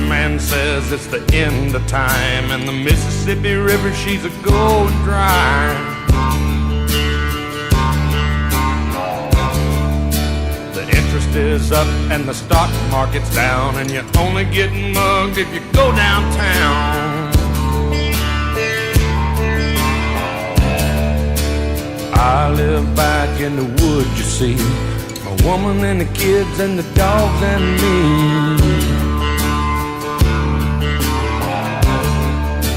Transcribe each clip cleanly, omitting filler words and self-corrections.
man says it's the end of time, and the Mississippi River, she's a going dry. The interest is up and the stock market's down, and you only get mugged if you go downtown. I live back in the woods, you see, my woman and the kids and the dogs and me.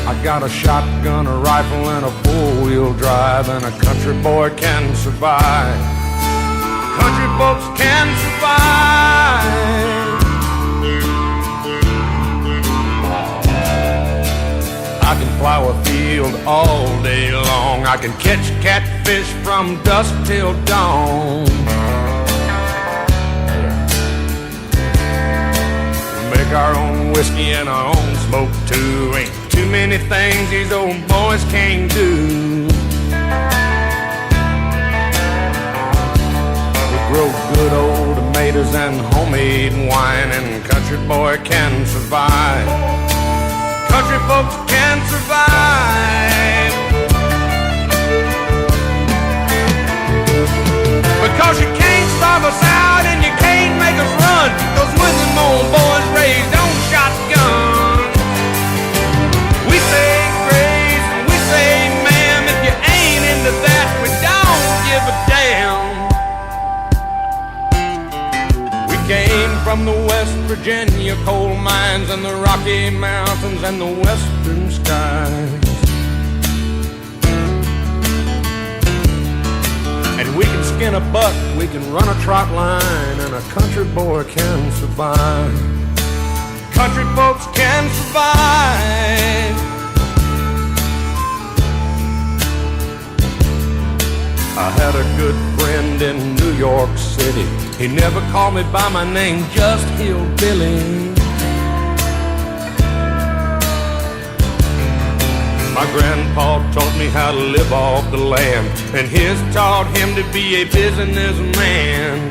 I got a shotgun, a rifle, and a four-wheel drive, and a country boy can survive. Country folks can survive. I can plow a field all day long. I can catch catfish from dusk till dawn. We make our own whiskey and our own smoke too. Ain't too many things these old boys can't do. We grow good old tomatoes and homemade wine, and country boy can survive. Country folks can survive. Because you can't starve us out and you can't make us run, 'cause when them old boys raised on shotgun, we say grace and we say ma'am. If you ain't into that, we don't give a damn. We came from the West Virginia coal mines and the Rocky Mountains and the western skies. And we can skin a buck, we can run a trot line, and a country boy can survive. Country folks can survive. I had a good friend in New York City. He never called me by my name, just Hillbilly. My grandpa taught me how to live off the land, and his taught him to be a businessman.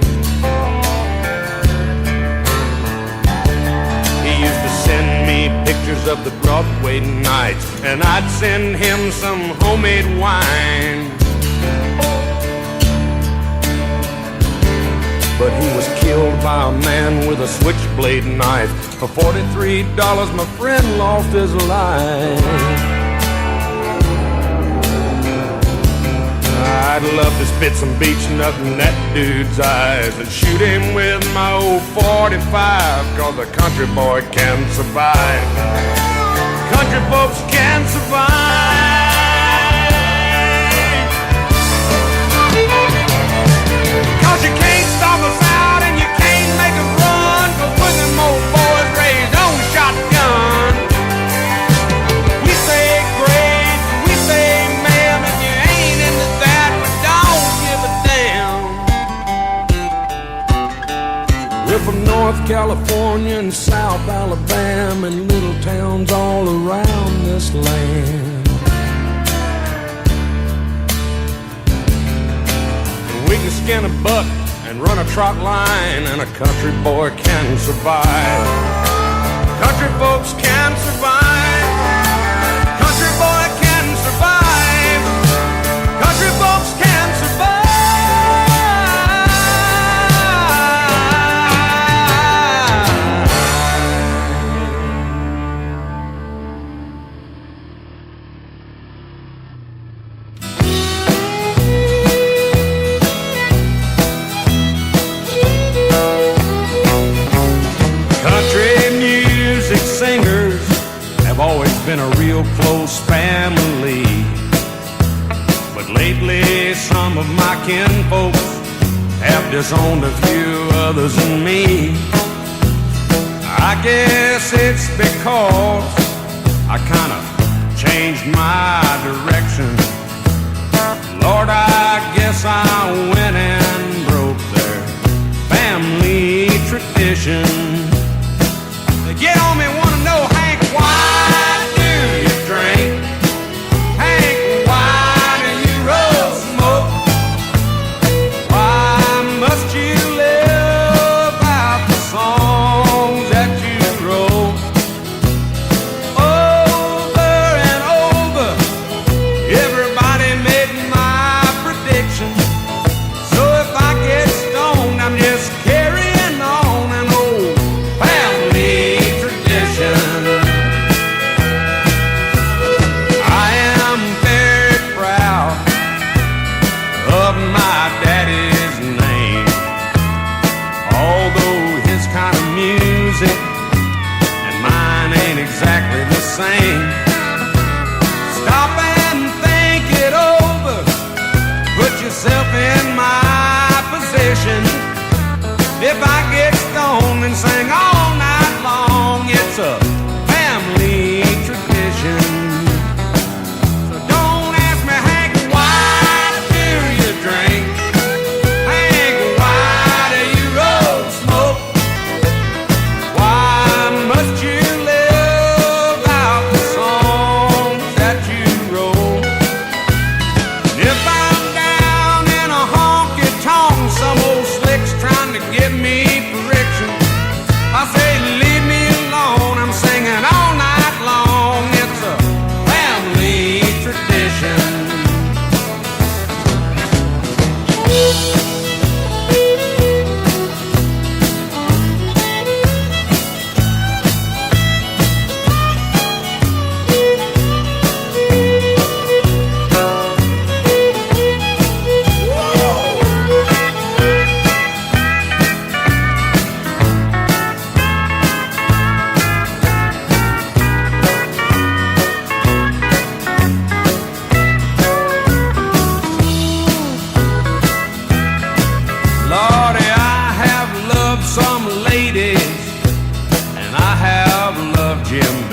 He used to send me pictures of the Broadway nights, and I'd send him some homemade wine. But he was killed by a man with a switchblade knife. For $43, my friend lost his life. I'd love to spit some beach nut in that dude's eyes and shoot him with my old 45, 'cause a country boy can survive. Country folks can survive. 'Cause you can't stop us out and you can't make us run, 'cause when them old boys raised on shotgun, we say grace, we say ma'am. If you ain't into that, we don't give a damn. We're from North California and South Alabama and little towns all around this land. We can skin a buck and run a trot line, and a country boy can survive. Country folks can survive. Country boy can survive. Country folks can survive. Always been a real close family, but lately some of my kinfolks have disowned a few others than me. I guess it's because I kind of changed my direction. Lord, I guess I went and broke their family tradition. They get on me, want to know, Hank, why? Jim.